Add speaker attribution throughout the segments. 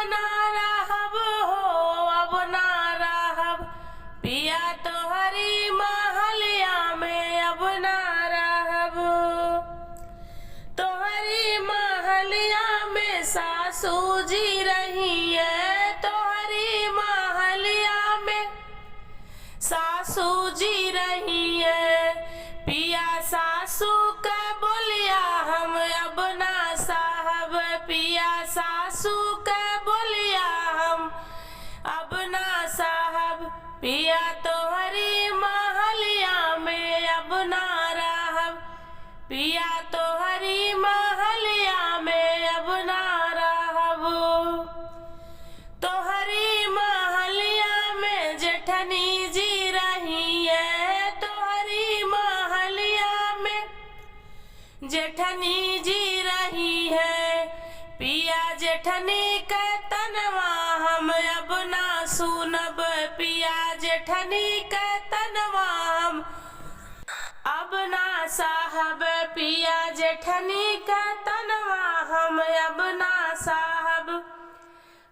Speaker 1: ना रहब हो, अब ना रहब पिया तोहरी महलिया में, अब ना रहब। तोहरी महलिया में सासू जी रही है, तोहरी महलिया में सासू जी रही है। पिया सासू का बोलिया हम अब ना साहब, पिया सासू का बोलिया हम अब ना साहब। पिया तोहरी महलिया में अब ना रहब, पिया तोहरी महलिया में अब ना रहब। तोहरी महलिया में जेठनी जी रही है, तोहरी महलिया में जेठनी जी रही है। पिया जेठनी का तनवा हम अब ना सुनब, पिया जेठनी का तनवा हम अब ना साहब। पिया जेठनी का तनवा हम अब ना साहब।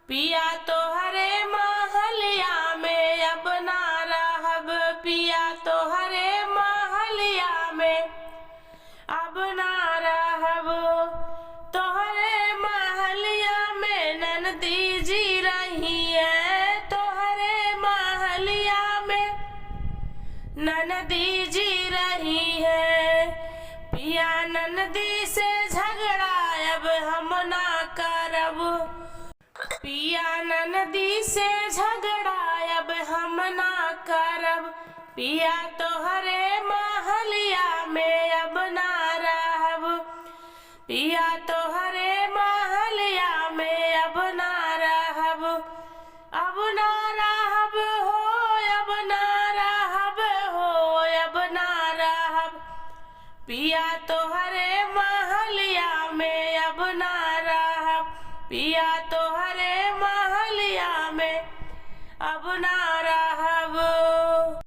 Speaker 1: पिया तोहरे महलिया में अब ना रहब, पिया तोहरे महलिया में अब ना रहब। तोहरे महलिया में ननदी जी रही है, तोहरे महलिया में ननदी जी रही है। पिया ननदी से झगड़ा अब हम ना करब, पिया ननदी से झगड़ा अब हम ना करब। पिया तोहरे महलिया में अब ना रहब, पिया तोहरे महलिया में अब ना रहब। अब ना रहब हो, अब ना रहब हो, अब ना रहब पिया तोहरे महलिया में अब ना रहब, पिया तोहरे